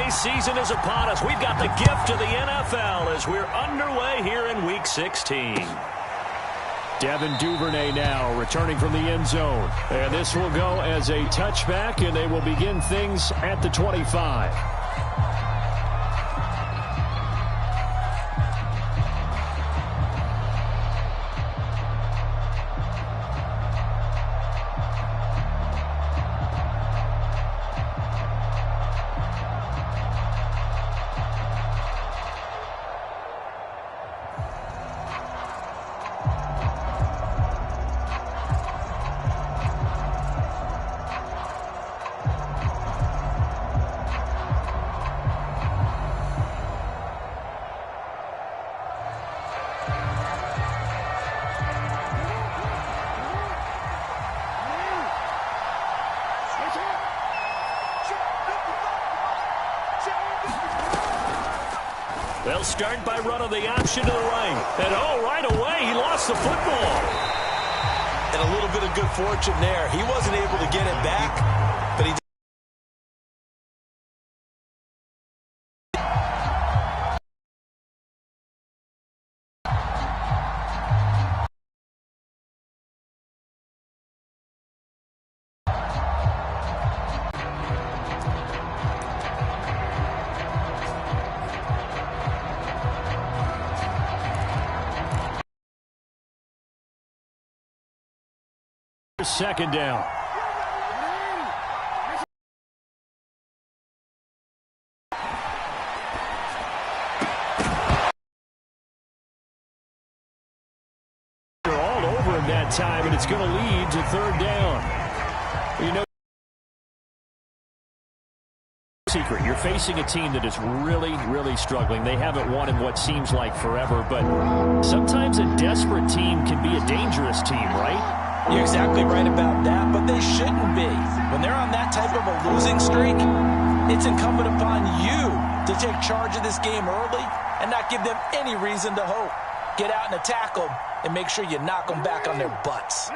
NBA season is upon us. We've got the gift of the NFL as we're underway here in Week 16. Devin Duvernay now returning from the end zone. And this will go as a touchback, and they will begin things at the 25. They'll start by running the option to the right. And right away, he lost the football. And a little bit of good fortune there. He wasn't able to get it back, but he second down. They're all over him that time, and it's going to lead to third down. You know, secret, you're facing a team that is really struggling. They haven't won in what seems like forever, but sometimes a desperate team can be a dangerous team, right? You're exactly right about that, but they shouldn't be. When they're on that type of a losing streak, it's incumbent upon you to take charge of this game early and not give them any reason to hope. Get out and attack them and make sure you knock them back on their butts.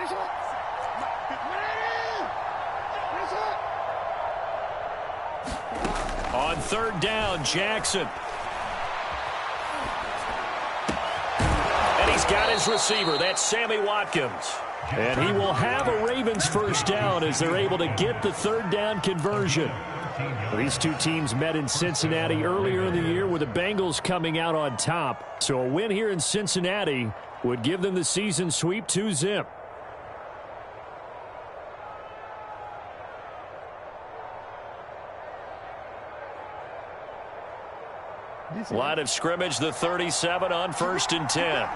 On third down, Jackson. And he's got his receiver. That's Sammy Watkins. And he will have a Ravens first down as they're able to get the third down conversion. These two teams met in Cincinnati earlier in the year with the Bengals coming out on top. So a win here in Cincinnati would give them the season sweep 2-zip. Line of scrimmage, the 37 on 1st and 10.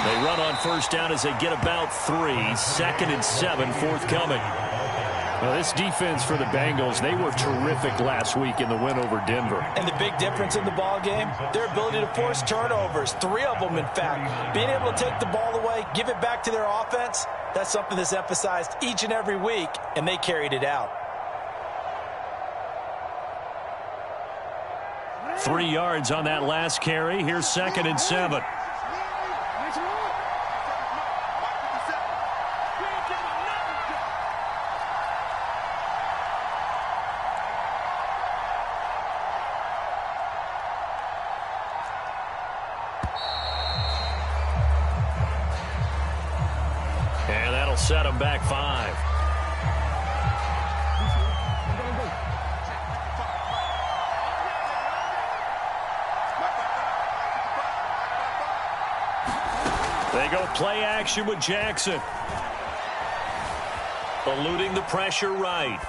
They run on first down as they get about 3. 2nd and 7 forthcoming. Well, this defense for the Bengals, they were terrific last week in the win over Denver. And the big difference in the ball game, their ability to force turnovers, 3 of them in fact. Being able to take the ball away, give it back to their offense, that's something that's emphasized each and every week, and they carried it out. 3 yards on that last carry. Here's 2nd and 7. And that'll set them back 5. They go play action with Jackson. Eluding the pressure right.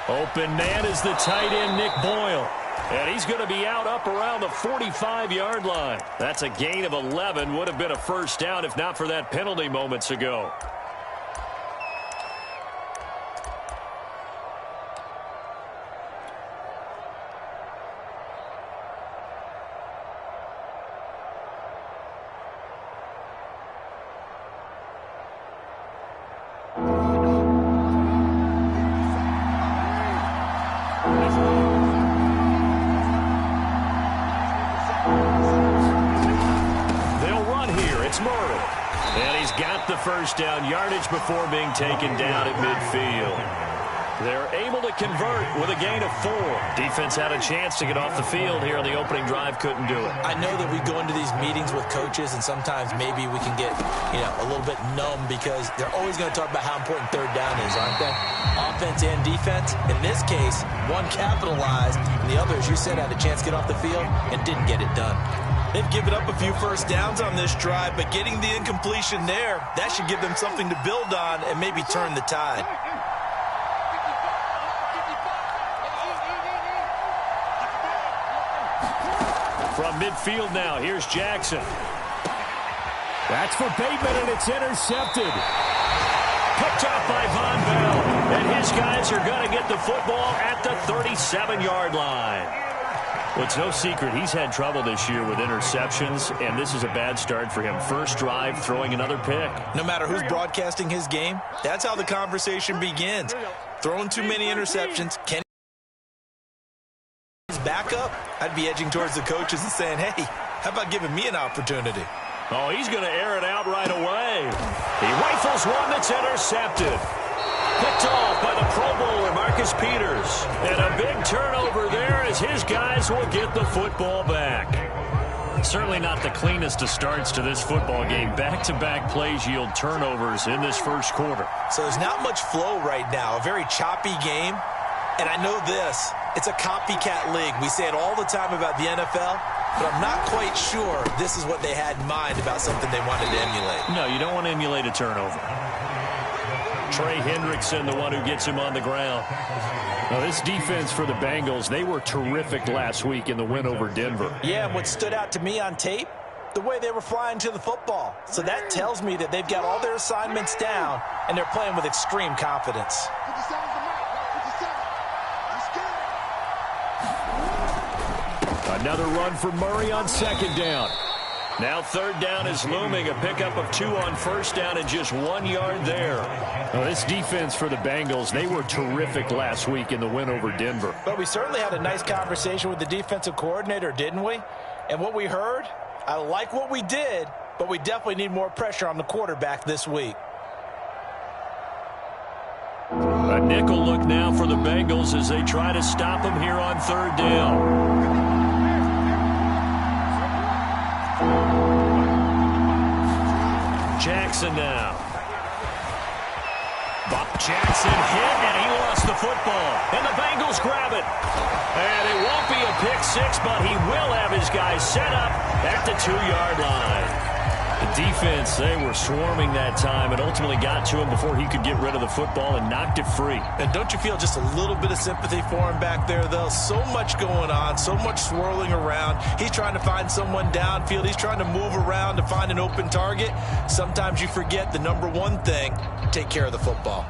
Open man is the tight end, Nick Boyle. And he's going to be out up around the 45-yard line. That's a gain of 11. Would have been a first down if not for that penalty moments ago. first down yardage before being taken down at midfield. They're able to convert with a gain of 4. Defense had a chance to get off the field here on the opening drive, couldn't do it. I know that we go into these meetings with coaches, and sometimes maybe we can get, a little bit numb because they're always going to talk about how important third down is, aren't they? Offense and defense. In this case, one capitalized, and the other, as you said, had a chance to get off the field and didn't get it done. They've given up a few first downs on this drive, but getting the incompletion there, that should give them something to build on and maybe turn the tide. From midfield now, here's Jackson. That's for Bateman, and it's intercepted. Picked off by Von Bell, and his guys are going to get the football at the 37-yard line. Well, it's no secret he's had trouble this year with interceptions, and this is a bad start for him. First drive, throwing another pick. No matter who's broadcasting his game, that's how the conversation begins. Throwing too many interceptions, can back up, I'd be edging towards the coaches and saying, hey, how about giving me an opportunity? Oh, he's going to air it out right away. He rifles one that's intercepted. Picked off by the Pro Bowler, Marcus Peters. And a big turnover there as his guys will get the football back. Certainly not the cleanest of starts to this football game. Back-to-back plays yield turnovers in this first quarter. So there's not much flow right now. A very choppy game. And I know this, it's a copycat league. We say it all the time about the NFL, but I'm not quite sure this is what they had in mind about something they wanted to emulate. No, you don't want to emulate a turnover. Trey Hendrickson, the one who gets him on the ground. Now, this defense for the Bengals, they were terrific last week in the win over Denver. Yeah, and what stood out to me on tape, the way they were flying to the football. So that tells me that they've got all their assignments down, and they're playing with extreme confidence. Another run for Murray on second down. Now third down is looming. A pickup of 2 on first down and just 1 yard there. Now, this defense for the Bengals, they were terrific last week in the win over Denver. But we certainly had a nice conversation with the defensive coordinator, didn't we? And what we heard, I like what we did, but we definitely need more pressure on the quarterback this week. A nickel look now for the Bengals as they try to stop him here on third down. Jackson now. Bob Jackson hit, and he lost the football. And the Bengals grab it. And it won't be a pick six, but he will have his guys set up at the 2-yard line. The defense, they were swarming that time and ultimately got to him before he could get rid of the football and knocked it free. And don't you feel just a little bit of sympathy for him back there, though? So much going on, so much swirling around. He's trying to find someone downfield. He's trying to move around to find an open target. Sometimes you forget the number one thing, take care of the football.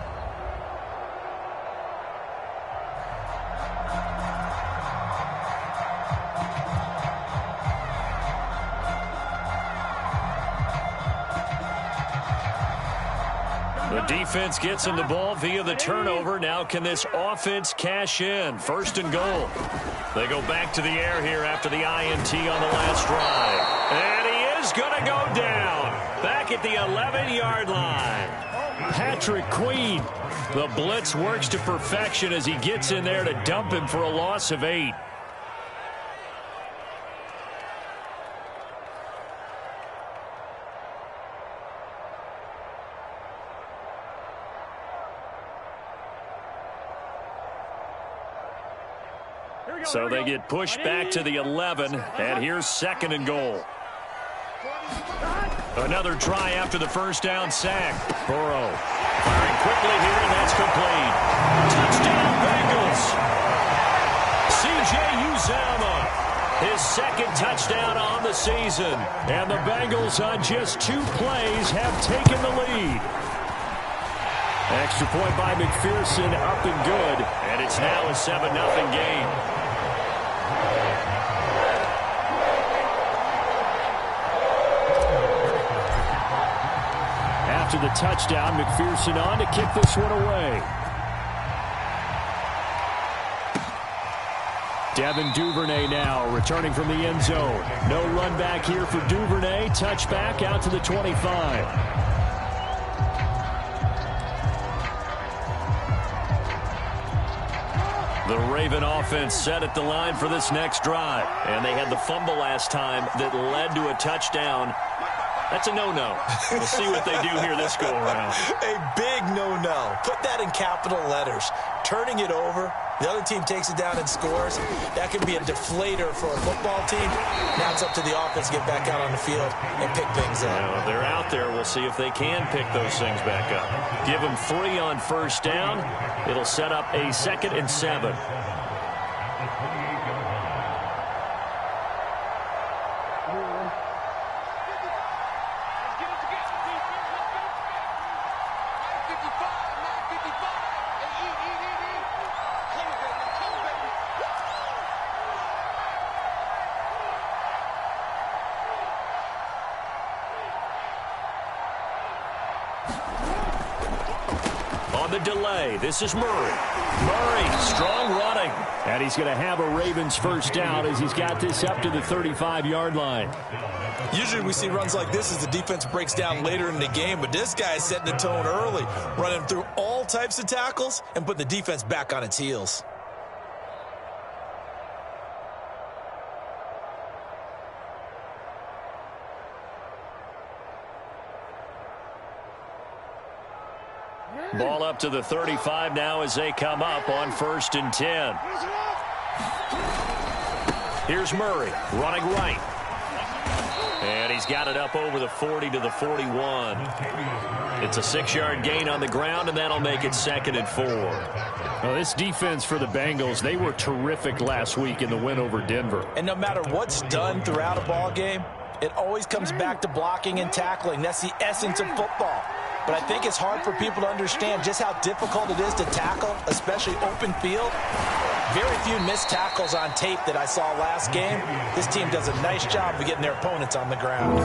The defense gets him the ball via the turnover. Now can this offense cash in? First and goal. They go back to the air here after the INT on the last drive. And he is going to go down. Back at the 11-yard line. Patrick Queen. The blitz works to perfection as he gets in there to dump him for a loss of 8. So they get pushed back to the 11, and here's second and goal. Another try after the first down sack. Burrow firing quickly here, and that's complete. Touchdown, Bengals. C.J. Uzomah, his second touchdown on the season. And the Bengals on just 2 plays have taken the lead. Extra point by McPherson, up and good. And it's now a 7-0 game. After the touchdown, McPherson on to kick this one away. Devin Duvernay now returning from the end zone. No run back here for Duvernay. Touchback out to the 25. The Raven offense set at the line for this next drive. And they had the fumble last time that led to a touchdown. That's a no-no. We'll see what they do here this go-around. A big no-no. Put that in capital letters. Turning it over, the other team takes it down and scores. That can be a deflator for a football team. Now it's up to the offense to get back out on the field and pick things up. Now, if they're out there, we'll see if they can pick those things back up. Give them 3 on first down. It'll set up a 2nd and 7. The delay. This is Murray. Murray, strong running. And he's going to have a Ravens first down as he's got this up to the 35-yard line. Usually we see runs like this as the defense breaks down later in the game, but this guy is setting the tone early, running through all types of tackles and putting the defense back on its heels. Ball up to the 35 now as they come up on 1st and 10. Here's Murray running right. And he's got it up over the 40 to the 41. It's a 6-yard gain on the ground, and that'll make it 2nd and 4. Well, this defense for the Bengals, they were terrific last week in the win over Denver. And no matter what's done throughout a ball game, it always comes back to blocking and tackling. That's the essence of football. But I think it's hard for people to understand just how difficult it is to tackle, especially open field. Very few missed tackles on tape that I saw last game. This team does a nice job of getting their opponents on the ground.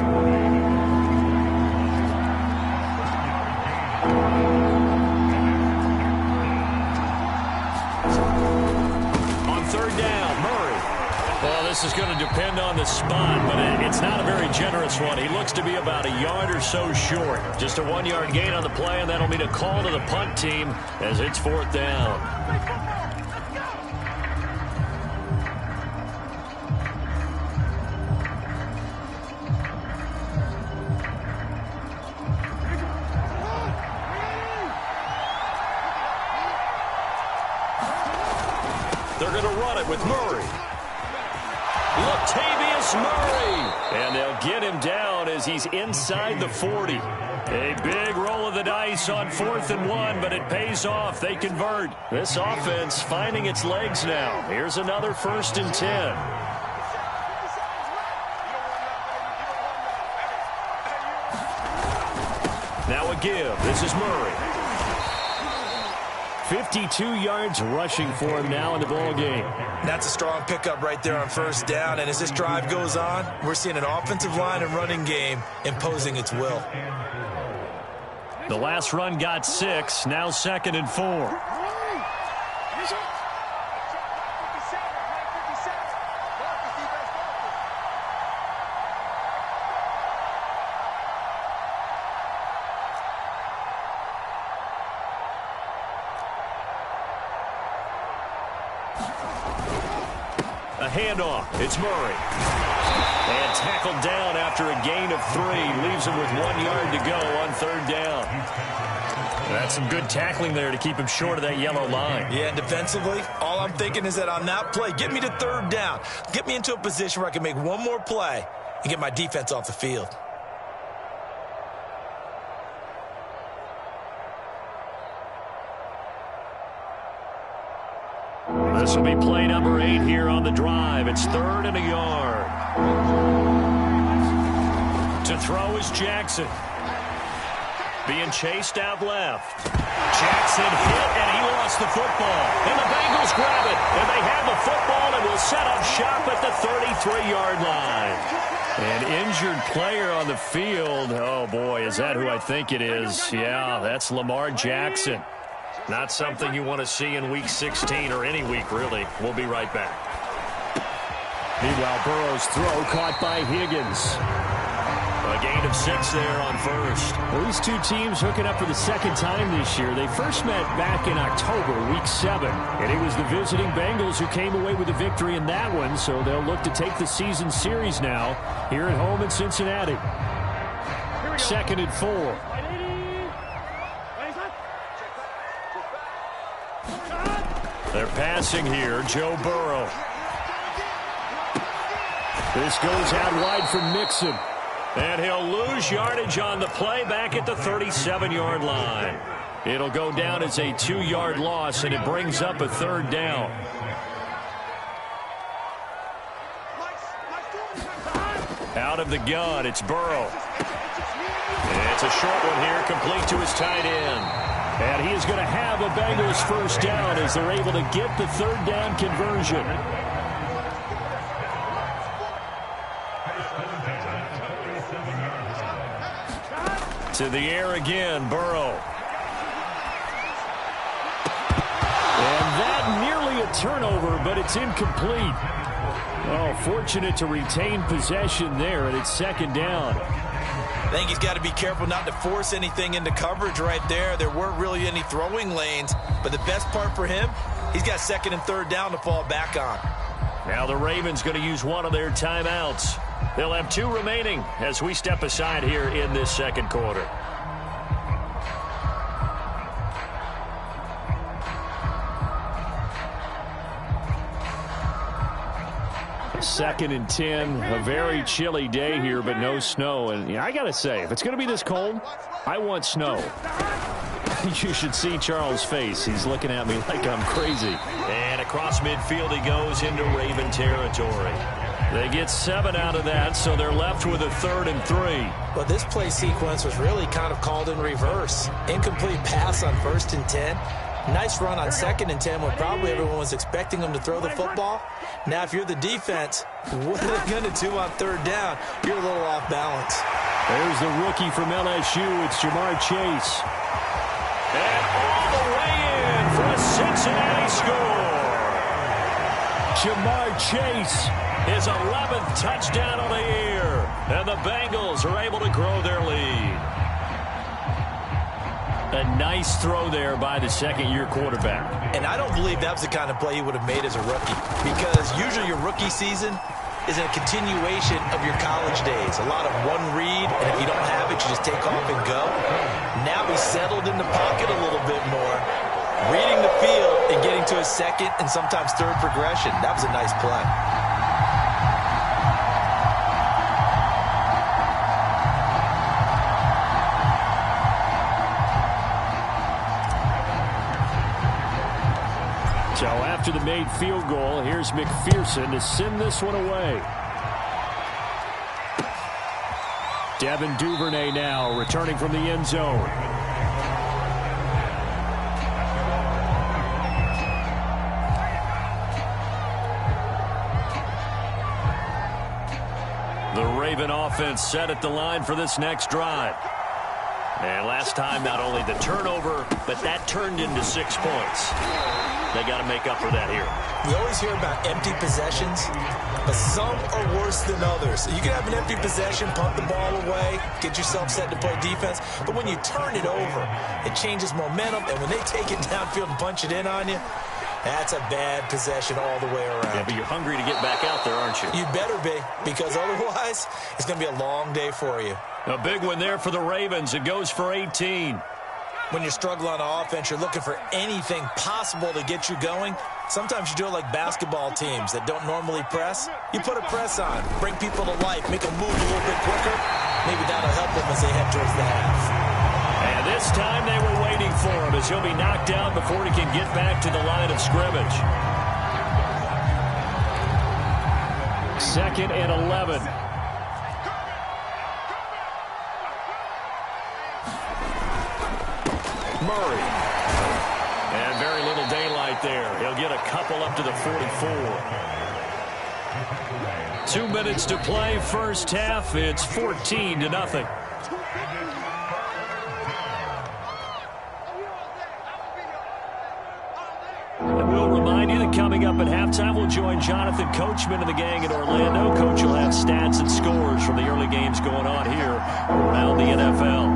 On 3rd down, Murray. Well, this is going to depend on the spot, but it's not a very generous one. He looks to be about a yard or so short. Just a 1-yard gain on the play, and that'll mean a call to the punt team as it's 4th down. They're going to run it with Murray. Latavius Murray. And they'll get him down as he's inside the 40. A big roll of the dice on 4th and 1, but it pays off. They convert. This offense finding its legs now. Here's another 1st and 10. Now a give. This is Murray. 52 yards rushing for him now in the ball game. That's a strong pickup right there on 1st down, and as this drive goes on, we're seeing an offensive line and running game imposing its will. The last run got 6, now 2nd and 4. A handoff. It's Murray. And tackled down after a gain of 3. Leaves him with 1 yard to go on 3rd down. That's some good tackling there to keep him short of that yellow line. Yeah, and defensively, all I'm thinking is that on that play, get me to 3rd down. Get me into a position where I can make one more play and get my defense off the field. This will be play number 8 here on the drive. It's 3rd and a yard. To throw is Jackson. Being chased out left. Jackson hit, and he lost the football. And the Bengals grab it. And they have the football and will set up shop at the 33-yard line. An injured player on the field. Oh, boy, is that who I think it is? Yeah, that's Lamar Jackson. Not something you want to see in Week 16 or any week, really. We'll be right back. Meanwhile, Burrow's throw caught by Higgins. A gain of 6 there on first. Well, these two teams hooking up for the second time this year. They first met back in October, Week 7. And it was the visiting Bengals who came away with a victory in that one. So they'll look to take the season series now here at home in Cincinnati. 2nd and 4. They're passing here. Joe Burrow. This goes out wide for Mixon. And he'll lose yardage on the play back at the 37-yard line. It'll go down as a 2-yard loss, and it brings up a 3rd down. Out of the gun, it's Burrow. It's a short one here, complete to his tight end. And he is going to have a Bengals first down as they're able to get the 3rd down conversion. To the air again, Burrow. And that nearly a turnover, but it's incomplete. Oh, fortunate to retain possession there, and it's 2nd down. I think he's got to be careful not to force anything into coverage right there. There weren't really any throwing lanes, but the best part for him, he's got 2nd and 3rd down to fall back on. Now the Ravens going to use one of their timeouts. They'll have 2 remaining as we step aside here in this 2nd quarter. Second and 10, a very chilly day here, but no snow. And I got to say, if it's going to be this cold, I want snow. You should see Charles' face. He's looking at me like I'm crazy. And across midfield he goes into Raven territory. They get 7 out of that, so they're left with a 3rd and 3. But this play sequence was really kind of called in reverse. Incomplete pass on 1st and 10. Nice run on 2nd and 10 when probably everyone was expecting them to throw the football. Now, if you're the defense, what are they going to do on 3rd down? You're a little off balance. There's the rookie from LSU. It's Jamar Chase. And all the way in for a Cincinnati score. Jamar Chase. His 11th touchdown on the year. And the Bengals are able to grow their lead. A nice throw there by the 2nd-year quarterback. And I don't believe that was the kind of play he would have made as a rookie, because usually your rookie season is a continuation of your college days. A lot of one read, and if you don't have it, you just take off and go. Now he's settled in the pocket a little bit more, reading the field and getting to his 2nd and sometimes 3rd progression. That was a nice play. So after the made field goal, here's McPherson to send this one away. Devin Duvernay now returning from the end zone. The Raven offense set at the line for this next drive. And last time, not only the turnover, but that turned into 6 points. They got to make up for that here. We always hear about empty possessions, but some are worse than others. You can have an empty possession, punt the ball away, get yourself set to play defense, but when you turn it over, it changes momentum, and when they take it downfield and punch it in on you, that's a bad possession all the way around. Yeah, but you're hungry to get back out there, aren't you? You better be, because otherwise, it's going to be a long day for you. A big one there for the Ravens. It goes for 18. When you struggle on offense, you're looking for anything possible to get you going. Sometimes you do it like basketball teams that don't normally press. You put a press on, bring people to life, make them move a little bit quicker. Maybe that'll help them as they head towards the half. And this time they were waiting for him as he'll be knocked down before he can get back to the line of scrimmage. 2nd and 11. Murray. And very little daylight there. He'll get a couple up to the 44. 2 minutes to play, first half. It's 14-0. And we'll remind you that coming up at halftime, we'll join Jonathan Coachman and the gang in Orlando. Coach will have stats and scores from the early games going on here around the NFL.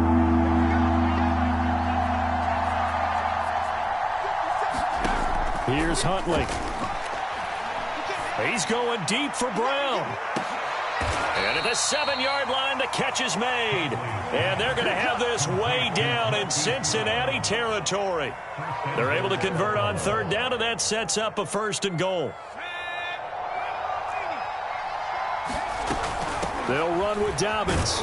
Here's Huntley. He's going deep for Brown. And at the 7-yard line, the catch is made. And they're going to have this way down in Cincinnati territory. They're able to convert on third down, and that sets up a 1st and goal. They'll run with Dobbins.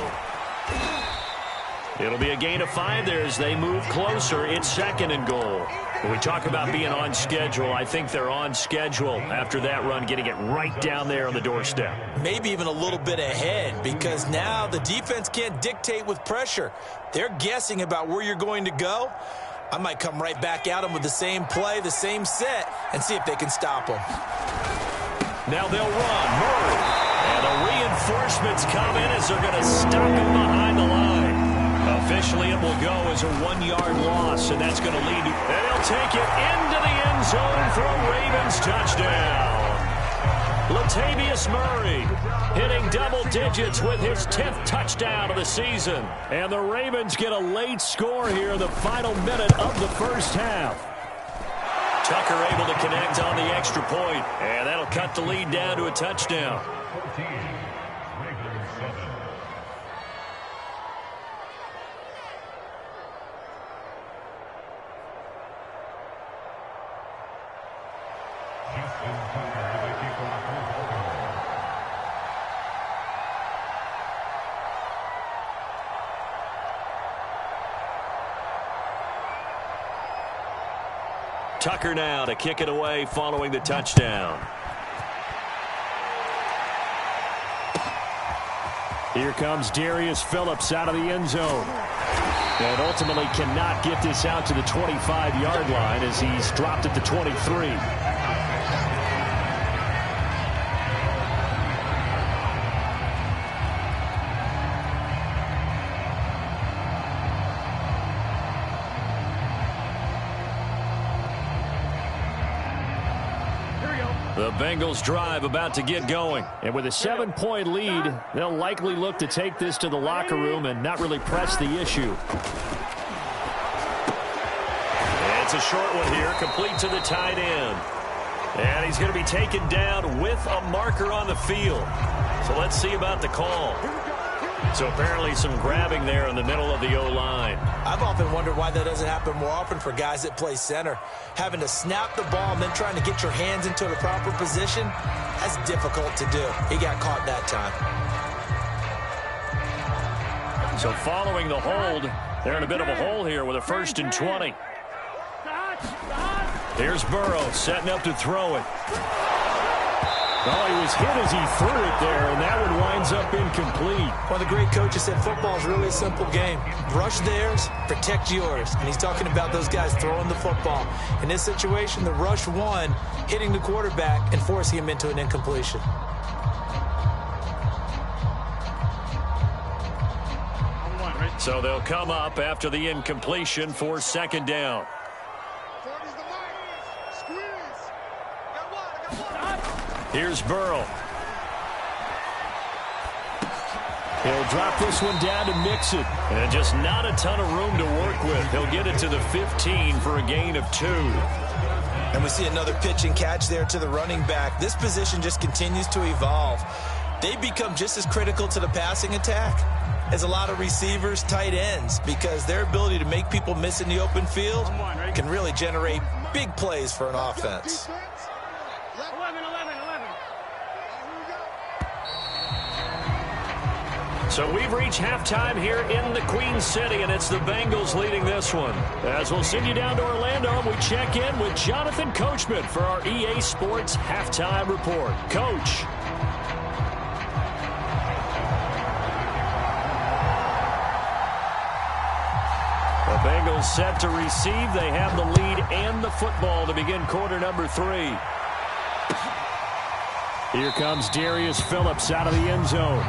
It'll be a gain of 5 there as they move closer. It's 2nd and goal. When we talk about being on schedule, I think they're on schedule after that run, getting it right down there on the doorstep. Maybe even a little bit ahead, because now the defense can't dictate with pressure. They're guessing about where you're going to go. I might come right back at them with the same play, the same set, and see if they can stop them. Now they'll run. Murray. And the reinforcements come in as they're going to stop him behind the line. Officially, it will go as a 1-yard loss, and that's going to lead to... And he'll take it into the end zone for a Ravens touchdown. Latavius Murray hitting double digits with his 10th touchdown of the season. And the Ravens get a late score here in the final minute of the first half. Tucker able to connect on the extra point, and that'll cut the lead down to a touchdown. Tucker now to kick it away following the touchdown. Here comes Darius Phillips out of the end zone. And ultimately cannot get this out to the 25-yard line as he's dropped at the 23. The Bengals drive about to get going. And with a 7-point lead, they'll likely look to take this to the locker room and not really press the issue. It's a short one here, complete to the tight end. And he's going to be taken down with a marker on the field. So let's see about the call. So apparently some grabbing there in the middle of the O-line. I've often wondered why that doesn't happen more often for guys that play center. Having to snap the ball and then trying to get your hands into the proper position, that's difficult to do. He got caught that time. So following the hold, they're in a bit of a hole here with a 1st and 20. Here's Burrow setting up to throw it. Oh, he was hit as he threw it there, and that one winds up incomplete. One of the great coaches said football is really a simple game. Rush theirs, protect yours. And he's talking about those guys throwing the football. In this situation, the rush won, hitting the quarterback and forcing him into an incompletion. So they'll come up after the incompletion for 2nd down. Here's Burrow. He'll drop this one down to mix it. And just not a ton of room to work with. He'll get it to the 15 for a gain of 2. And we see another pitch and catch there to the running back. This position just continues to evolve. They become just as critical to the passing attack as a lot of receivers, tight ends, because their ability to make people miss in the open field can really generate big plays for an offense. So we've reached halftime here in the Queen City, and it's the Bengals leading this one. As we'll send you down to Orlando, we check in with Jonathan Coachman for our EA Sports Halftime Report. Coach. The Bengals set to receive. They have the lead and the football to begin quarter number 3. Here comes Darius Phillips out of the end zone.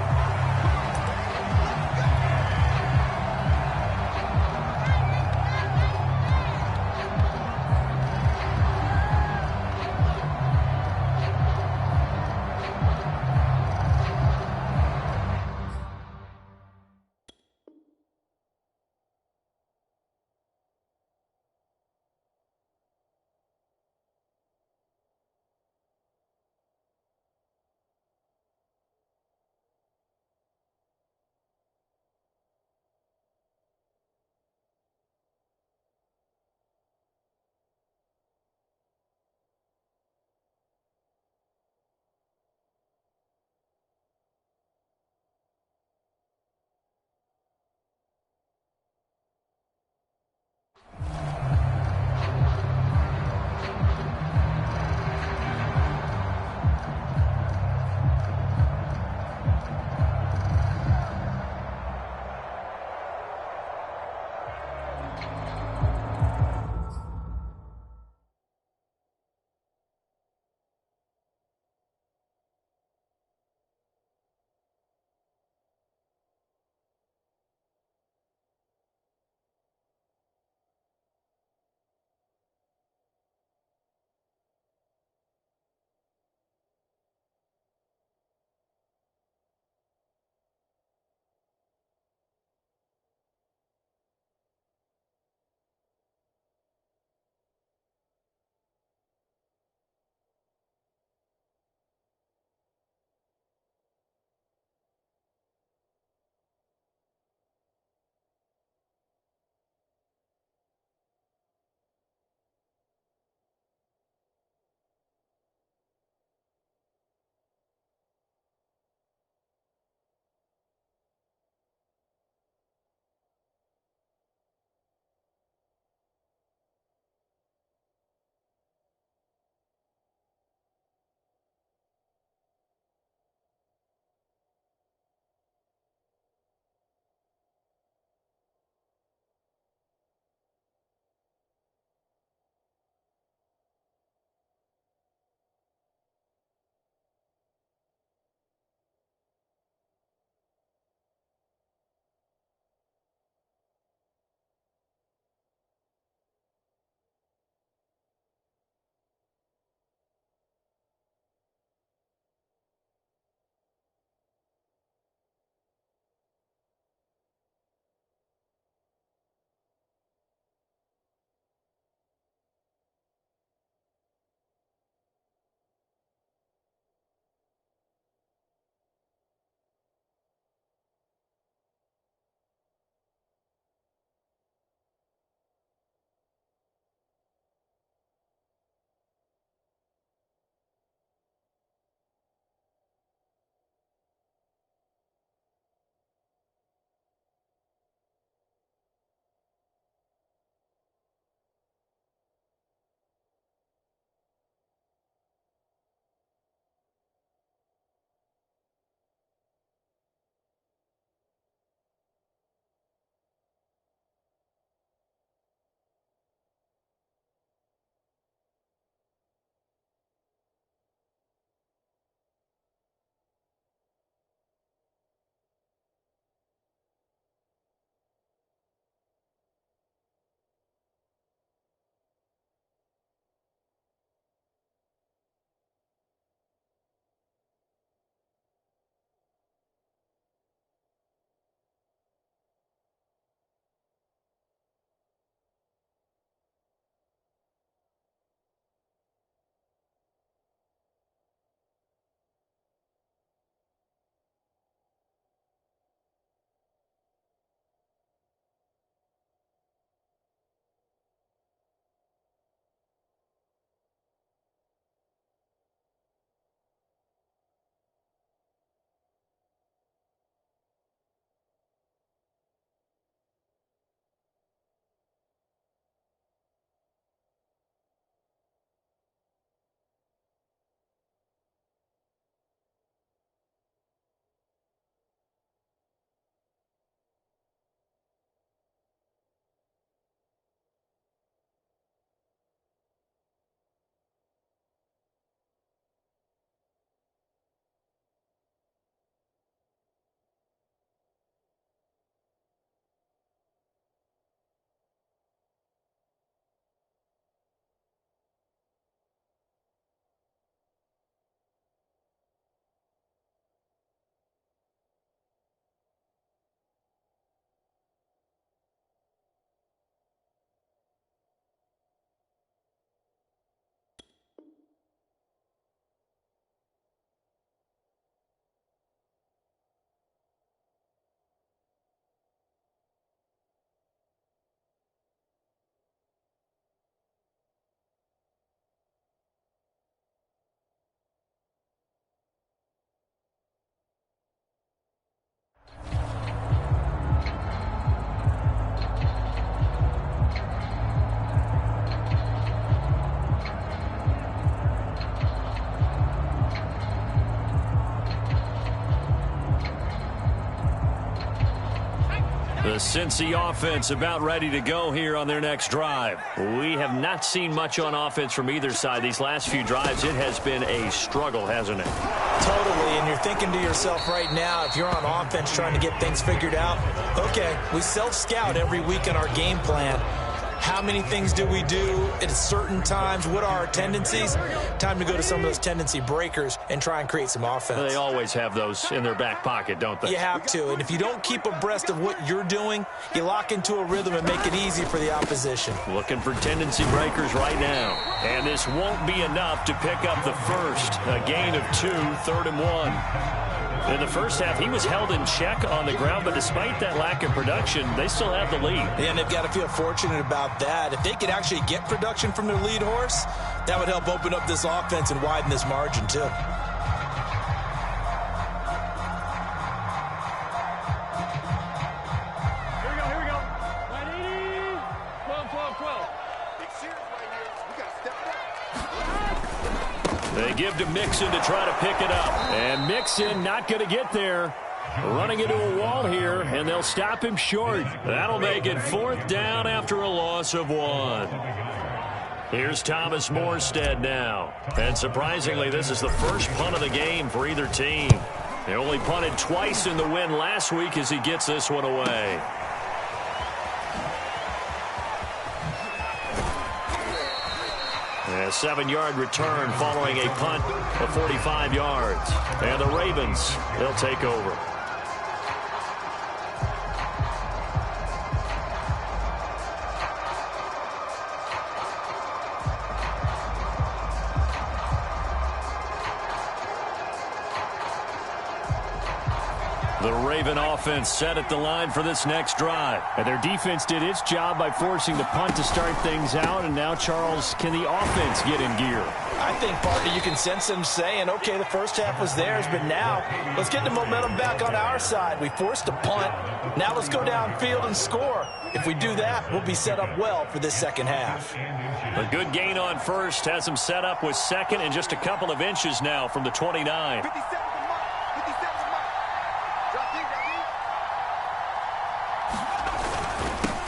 The Cincy offense about ready to go here on their next drive. We have not seen much on offense from either side. These last few drives, it has been a struggle, hasn't it? Totally, and you're thinking to yourself right now, if you're on offense trying to get things figured out, okay, we self-scout every week in our game plan. How many things do we do at certain times? What are our tendencies? Time to go to some of those tendency breakers and try and create some offense. They always have those in their back pocket, don't they? You have to, and if you don't keep abreast of what you're doing, you lock into a rhythm and make it easy for the opposition. Looking for tendency breakers right now. And this won't be enough to pick up the first. A gain of 2, 3rd and 1. In the first half, he was held in check on the ground, but despite that lack of production, they still have the lead. And they've got to feel fortunate about that. If they could actually get production from their lead horse, that would help open up this offense and widen this margin, too. Here we go. 180. 12. Big series right here. We got to step up. They give to Mixon to try to pick it up. And Mixon not going to get there. Running into a wall here, and they'll stop him short. That'll make it 4th down after a loss of 1. Here's Thomas Morstead now. And surprisingly, this is the first punt of the game for either team. They only punted twice in the win last week as he gets this one away. A 7-yard return following a punt of 45 yards. And the Ravens, they'll take over. The Raven offense set at the line for this next drive. And their defense did its job by forcing the punt to start things out. And now, Charles, can the offense get in gear? I think, partner, you can sense them saying, okay, the first half was theirs, but now let's get the momentum back on our side. We forced a punt. Now let's go downfield and score. If we do that, we'll be set up well for this second half. A good gain on first has them set up with second and just a couple of inches now from the 29. 57 to mark. 57 to mark. Drop deep.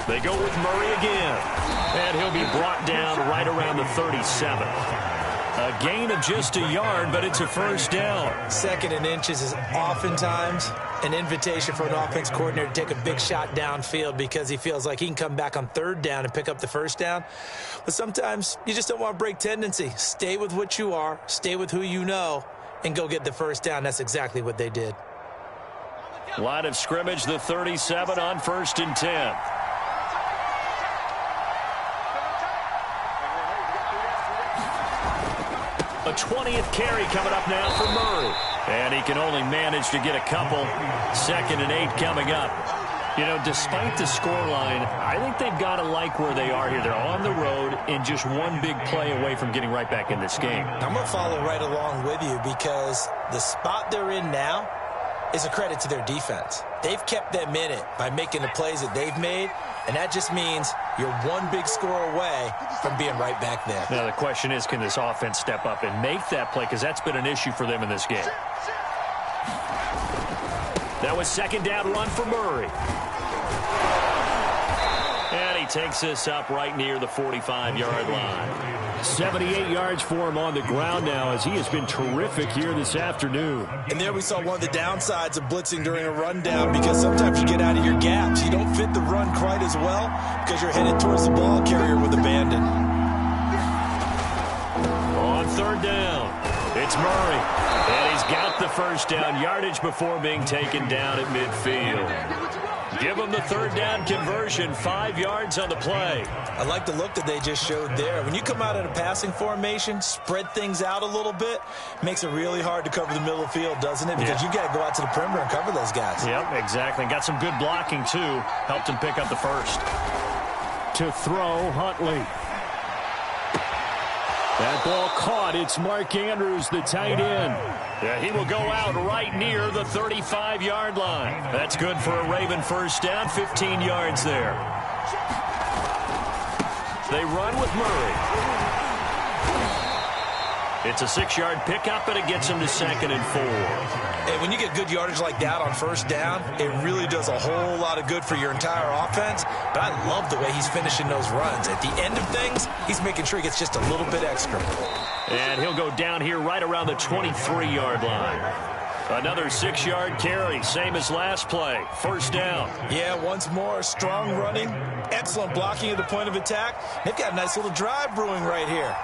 They go with Murray again. And he'll be brought down right around the 37. A gain of just a yard, but it's a first down. 2nd and inches is oftentimes an invitation for an offense coordinator to take a big shot downfield because he feels like he can come back on 3rd down and pick up the first down. But sometimes you just don't want to break tendency. Stay with what you are, stay with who you know, and go get the first down. That's exactly what they did. Line of scrimmage, the 37 on 1st and 10. A 20th carry coming up now for Murray. And he can only manage to get a couple. 2nd and 8 coming up. You know, despite the scoreline, I think they've got to like where they are here. They're on the road and just one big play away from getting right back in this game. I'm going to follow right along with you because the spot they're in now is a credit to their defense. They've kept them in it by making the plays that they've made, and that just means you're one big score away from being right back there. Now, the question is, can this offense step up and make that play? Because that's been an issue for them in this game. That was 2nd down run for Murray. And he takes this up right near the 45-yard line. 78 yards for him on the ground now as he has been terrific here this afternoon. And there we saw one of the downsides of blitzing during a rundown because sometimes you get out of your gaps. You don't fit the run quite as well because you're headed towards the ball carrier with abandon. On 3rd down, it's Murray. And he's got the first down yardage before being taken down at midfield. Give them the 3rd down conversion, 5 yards on the play. I like the look that they just showed there. When you come out in a passing formation, spread things out a little bit, makes it really hard to cover the middle of the field, doesn't it? Because you got to go out to the perimeter and cover those guys. Yep, exactly. Got some good blocking, too. Helped him pick up the first. To throw, Huntley. That ball caught. It's Mark Andrews, the tight end. Yeah, he will go out right near the 35-yard line. That's good for a Raven first down, 15 yards there. They run with Murray. It's a 6-yard pickup, and it gets him to 2nd and 4. And when you get good yardage like that on first down, it really does a whole lot of good for your entire offense. But I love the way he's finishing those runs. At the end of things, he's making sure he gets just a little bit extra. And he'll go down here right around the 23-yard line. Another 6-yard carry, same as last play. First down. Yeah, once more, strong running, excellent blocking at the point of attack. They've got a nice little drive brewing right here.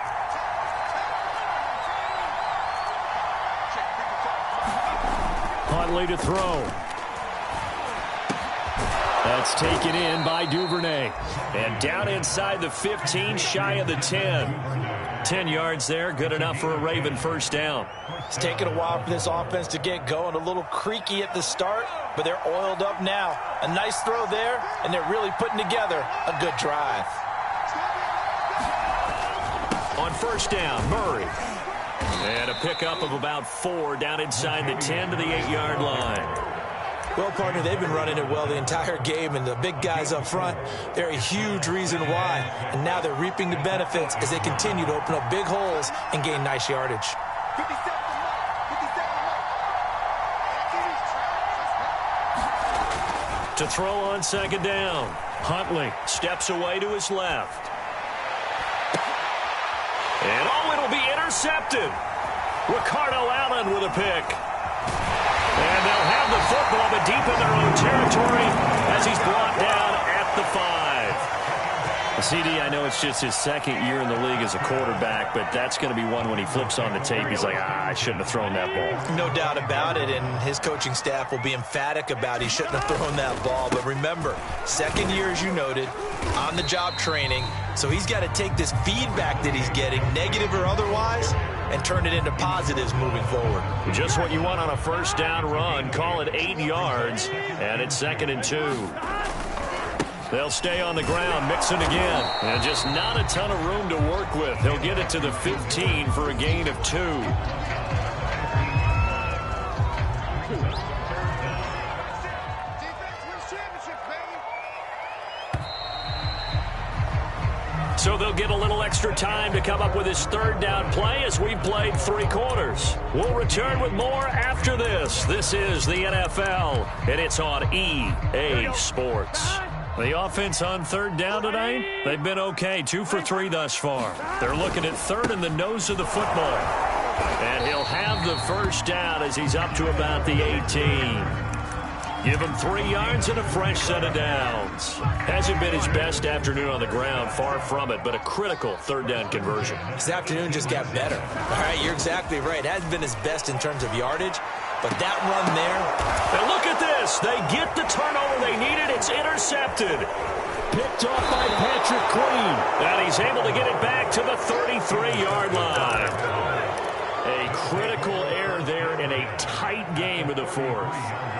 Huntley to throw. That's taken in by Duvernay. And down inside the 15, shy of the 10. 10 yards there, good enough for a Raven first down. It's taken a while for this offense to get going. A little creaky at the start, but they're oiled up now. A nice throw there, and they're really putting together a good drive. On first down, Murray. And a pickup of about 4 down inside the 10 to the 8-yard line. Well, partner, they've been running it well the entire game, and the big guys up front, they're a huge reason why. And now they're reaping the benefits as they continue to open up big holes and gain nice yardage. To throw on second down, Huntley steps away to his left. And it'll be intercepted. Ricardo Allen with a pick. And they'll have the football, but deep in their own territory as he's brought down at the 5. CD, I know it's just his second year in the league as a quarterback, but that's going to be one when he flips on the tape. He's like, I shouldn't have thrown that ball. No doubt about it, and his coaching staff will be emphatic about he shouldn't have thrown that ball. But remember, second year, as you noted, on-the-job training, so he's got to take this feedback that he's getting, negative or otherwise, and turn it into positives moving forward. Just what you want on a first down run. Call it 8 yards, and it's 2nd and 2. They'll stay on the ground, mixing again. And just not a ton of room to work with. He'll get it to the 15 for a gain of 2. So they'll get a little extra time to come up with his third down play as we've played 3 quarters. We'll return with more after this. This is the NFL, and it's on EA Sports. The offense on third down tonight, they've been okay, 2 for 3 thus far. They're looking at third in the nose of the football. And he'll have the first down as he's up to about the 18. Give him 3 yards and a fresh set of downs. Hasn't been his best afternoon on the ground, far from it, but a critical third down conversion. This afternoon just got better. All right, you're exactly right. Hasn't been his best in terms of yardage, but that run there. And look at this. They get the turnover they needed. It's intercepted. Picked off by Patrick Queen. And he's able to get it back to the 33-yard line. A critical error there in a tight game of the fourth.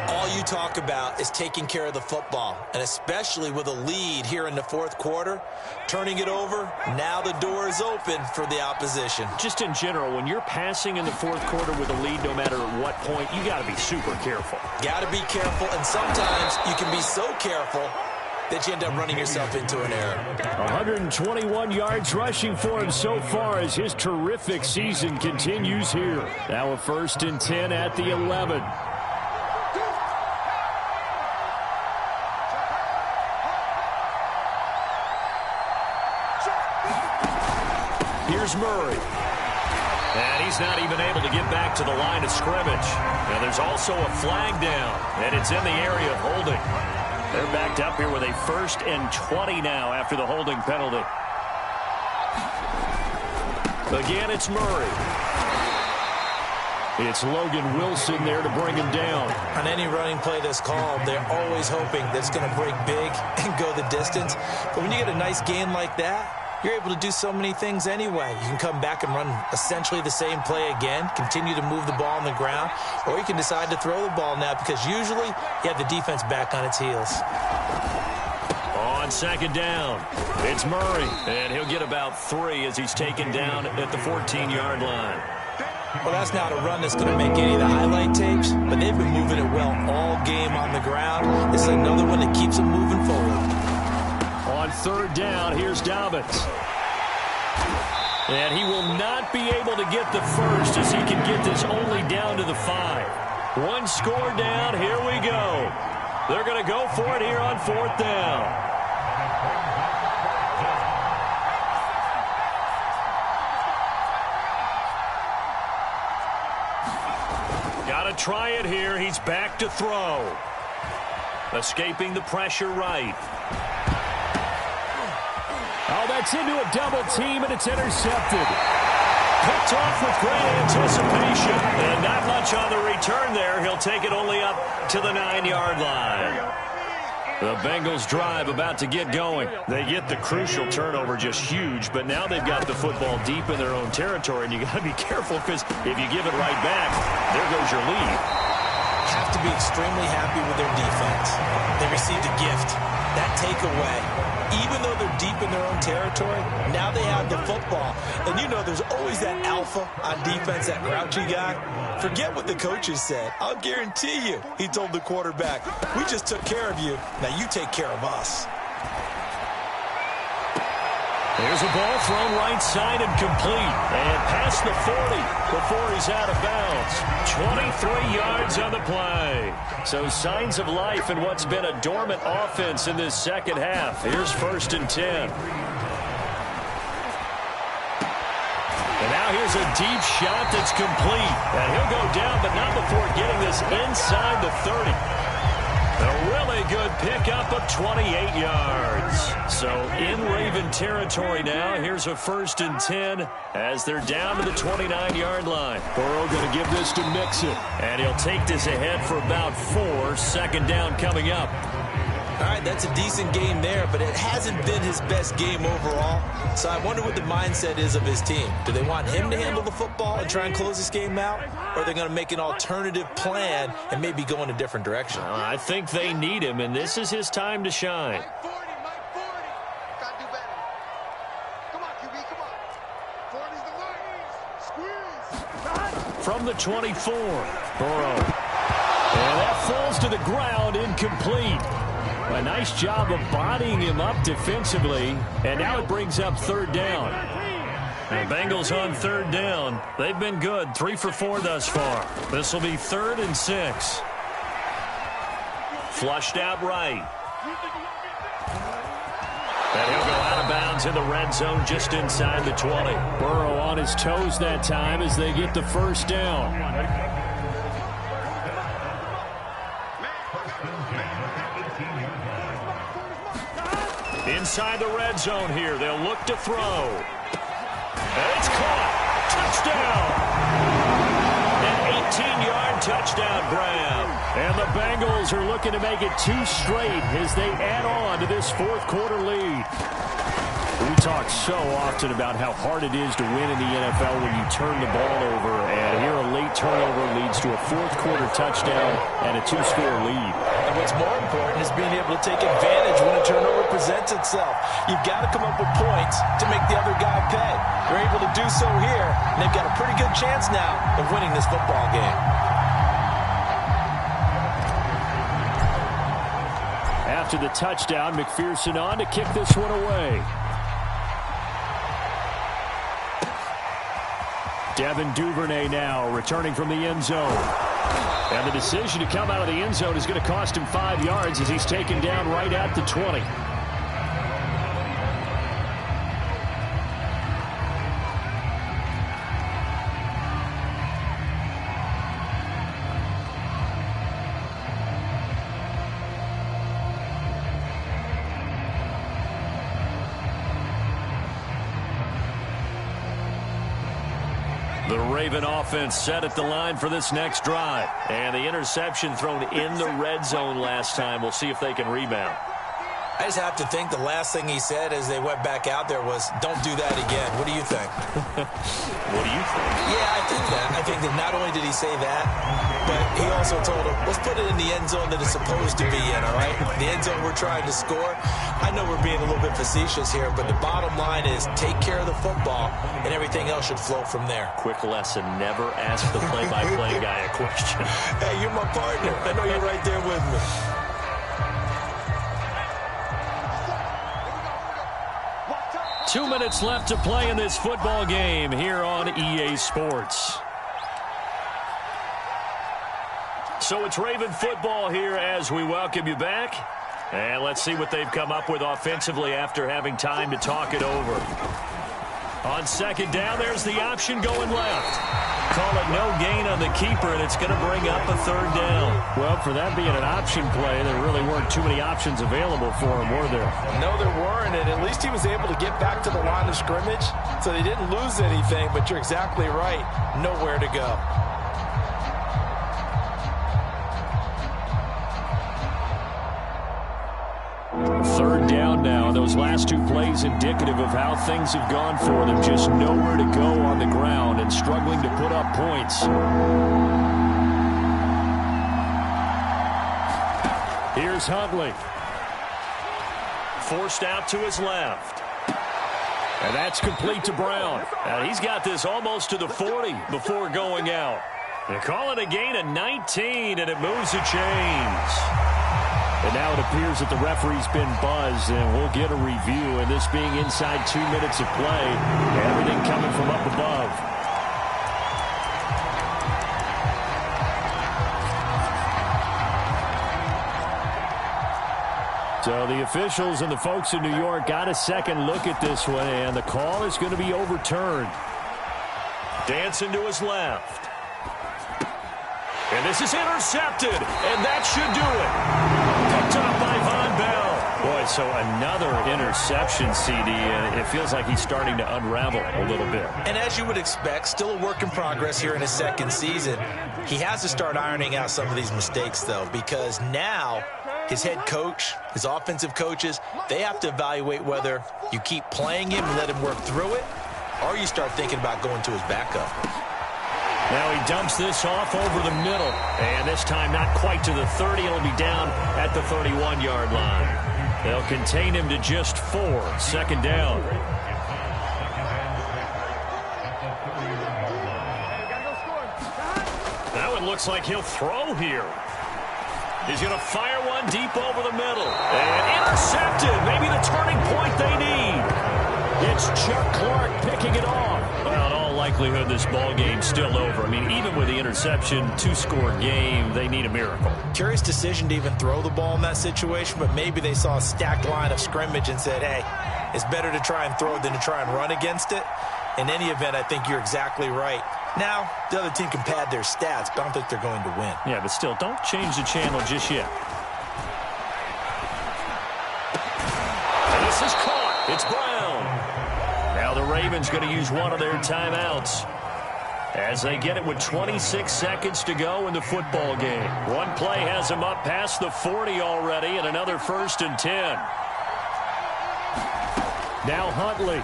All you talk about is taking care of the football, and especially with a lead here in the fourth quarter, turning it over, now the door is open for the opposition. Just in general, when you're passing in the fourth quarter with a lead, no matter at what point, you got to be super careful. Got to be careful, and sometimes you can be so careful that you end up running yourself into an error. 121 yards rushing for him so far as his terrific season continues here. Now a 1st and 10 at the 11. Here's Murray. And he's not even able to get back to the line of scrimmage. Now there's also a flag down, and it's in the area of holding. They're backed up here with a 1st and 20 now after the holding penalty. Again, it's Murray. It's Logan Wilson there to bring him down. On any running play that's called, they're always hoping that it's going to break big and go the distance. But when you get a nice gain like that, you're able to do so many things anyway. You can come back and run essentially the same play again, continue to move the ball on the ground, or you can decide to throw the ball now because usually you have the defense back on its heels. On second down, it's Murray, and he'll get about 3 as he's taken down at the 14-yard line. Well, that's not a run that's going to make any of the highlight tapes, but they've been moving it well all game on the ground. This is another one that keeps them moving forward. On third down, here's Dobbins. And he will not be able to get the first as he can get this only down to the 5. One score down. Here we go. They're going to go for it here on 4th down. Got to try it here. He's back to throw. Escaping the pressure right. Oh, that's into a double team, and it's intercepted. Picked off with great anticipation. And not much on the return there. He'll take it only up to the 9-yard line. The Bengals drive about to get going. They get the crucial turnover, just huge, but now they've got the football deep in their own territory, and you got to be careful because if you give it right back, there goes your lead. Have to be extremely happy with their defense. They received a gift. That takeaway, even though they're deep in their own territory, now they have the football. And you know there's always that alpha on defense, that grouchy guy. Forget what the coaches said. I'll guarantee you, he told the quarterback, we just took care of you. Now you take care of us. There's a ball thrown right side and complete. And past the 40 before he's out of bounds. 23 yards on the play. So signs of life in what's been a dormant offense in this second half. Here's 1st and 10. And now here's a deep shot that's complete. And he'll go down, but not before getting this inside the 30. A really good pickup of 28 yards. So in Raven territory now. Here's a 1st and 10 as they're down to the 29-yard line. Burrow going to give this to Mixon. And he'll take this ahead for about 4. 2nd down coming up. All right, that's a decent game there, but it hasn't been his best game overall. So I wonder what the mindset is of his team. Do they want him to handle the football and try and close this game out? Or are they going to make an alternative plan and maybe go in a different direction? I think they need him, and this is his time to shine. Mike 40. Got to do better. Come on, QB, come on. 40's the mark. Squeeze. From the 24, Burrow. And that falls to the ground, incomplete. A nice job of bodying him up defensively, and now it brings up 3rd down. The Bengals on 3rd down. They've been good, 3 for 4 thus far. This will be 3rd and 6. Flushed out right. And he'll go out of bounds in the red zone just inside the 20. Burrow on his toes that time as they get the 1st down. Inside the red zone here. They'll look to throw. And it's caught. Touchdown. An 18-yard touchdown grab. And the Bengals are looking to make it 2 straight as they add on to this 4th quarter lead. We talk so often about how hard it is to win in the NFL when you turn the ball over. And here a late turnover leads to a 4th quarter touchdown and a 2-score lead. And what's more important is being able to take advantage when a turnover presents itself. You've got to come up with points to make the other guy pay. They're able to do so here, and they've got a pretty good chance now of winning this football game. After the touchdown, McPherson on to kick this one away. Devin Duvernay now returning from the end zone. And the decision to come out of the end zone is going to cost him 5 yards as he's taken down right at the 20. The Raven offense set at the line for this next drive. And the interception thrown in the red zone last time. We'll see if they can rebound. I just have to think the last thing he said as they went back out there was, don't do that again. What do you think? What do you think? Yeah, I think that. I think that not only did he say that, but he also told him, let's put it in the end zone that it's supposed to be in, all right? The end zone we're trying to score. I know we're being a little bit facetious here, but the bottom line is take care of the football, and everything else should flow from there. Quick lesson, never ask the play-by-play guy a question. Hey, you're my partner. I know you're right there with me. 2 minutes left to play in this football game here on EA Sports. So it's Raven football here as we welcome you back. And let's see what they've come up with offensively after having time to talk it over. On second down, there's the option going left. Call it no gain on the keeper, and it's going to bring up a third down. Well, for that being an option play, there really weren't too many options available for him, were there? No, there weren't, and at least he was able to get back to the line of scrimmage, so they didn't lose anything, but you're exactly right. Nowhere to go. Third down now. Those last two plays indicative of how things have gone for them. Just nowhere to go on the ground and struggling to put up points. Here's Huntley. Forced out to his left. And that's complete to Brown. And he's got this almost to the 40 before going out. They call it a gain of 19, and it moves the chains. And now it appears that the referee's been buzzed, and we'll get a review. And this being inside 2 minutes of play, everything coming from up above. So the officials and the folks in New York got a second look at this one, and the call is going to be overturned. Dancing to his left. And this is intercepted, and that should do it. Picked up by Von Bell. Boy, so another interception, CD, and it feels like he's starting to unravel a little bit. And as you would expect, still a work in progress here in his second season. He has to start ironing out some of these mistakes, though, because now his head coach, his offensive coaches, they have to evaluate whether you keep playing him and let him work through it, or you start thinking about going to his backup. Now he dumps this off over the middle. And this time not quite to the 30. It'll be down at the 31-yard line. They'll contain him to just 4. Second down. That one looks like he'll throw here. He's going to fire one deep over the middle. And intercepted. Maybe the turning point they need. It's Chuck Clark picking it off. Well, in all likelihood, this ball game's still over. I mean, even with the interception, 2-score game, they need a miracle. Curious decision to even throw the ball in that situation, but maybe they saw a stacked line of scrimmage and said, hey, it's better to try and throw than to try and run against it. In any event, I think you're exactly right. Now, the other team can pad their stats, but I don't think they're going to win. Yeah, but still, don't change the channel just yet. And this is caught. It's Brown. Now the Ravens going to use one of their timeouts as they get it with 26 seconds to go in the football game. One play has them up past the 40 already, and another 1st and 10. Now Huntley.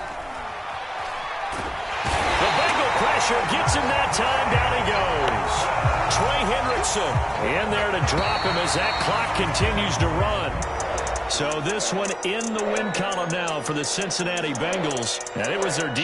The Bengal pressure gets him that time. Down he goes. Trey Hendrickson in there to drop him as that clock continues to run. So this one in the win column now for the Cincinnati Bengals. And it was their defense.